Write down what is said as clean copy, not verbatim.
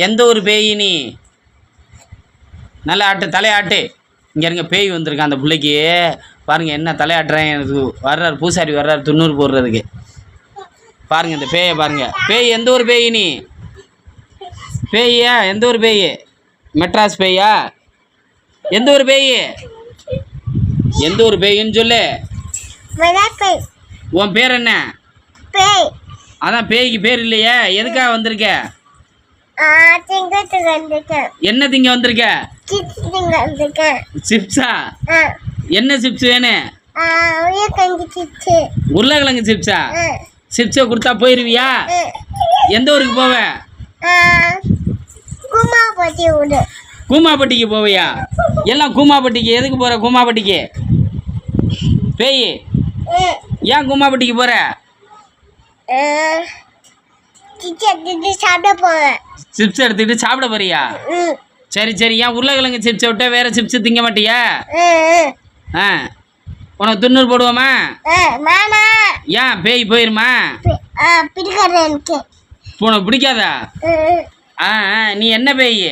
எந்த ஒரு பேய் நீ? நல்லா ஆட்டு, தலையாட்டு. இங்கே இருங்க, பேய் வந்திருக்கான் அந்த பிள்ளைக்கு. பாருங்கள் என்ன தலையாட்டுறேன். எனக்கு வர்றாரு பூசாரி, வர்றாரு துண்ணூறு போடுறதுக்கு. பாருங்கள் இந்த பேயை பாருங்கள். பேய் எந்த ஒரு பேய் நீ? பேயா? எந்த ஒரு பேய்? மெட்ராஸ் பேயா? எந்த ஒரு பேய்? எந்த ஒரு பேயின்னு சொல்லு. உன் பேர் என்ன? அதான் பேய்க்கு பேர் இல்லையே. எதுக்காக வந்திருக்க? என்ன திங்க வந்திருக்க? சிப்ஸா? என்ன சிப்ஸ் வேணும்? உருளைக்கிழங்கு சிப்ஸா? சிப்ஸை கொடுத்தா போயிருவியா? எந்த ஊருக்கு போவ? கூமாப்பட்டிக்கு போவியா? எல்லாம் கூமாப்பட்டிக்கு. எதுக்கு போற கூமாப்பட்டிக்கு? பேய் ஏன் கூமாப்பட்டிக்கு போற? சிப்ஸ் எடுத்துக்கிட்டு சாப்பிட போறியா? சரி சரி. ஏன் உருளைக்கிழங்கு சிப்ஸை விட்டா வேற சிப்ஸ் திங்க மாட்டியா? உனக்கு துண்ணூறு போடுவோமா? ஏன் பேய் போயிருமா? உனக்கு பிடிக்காதா? நீ என்ன பேய்?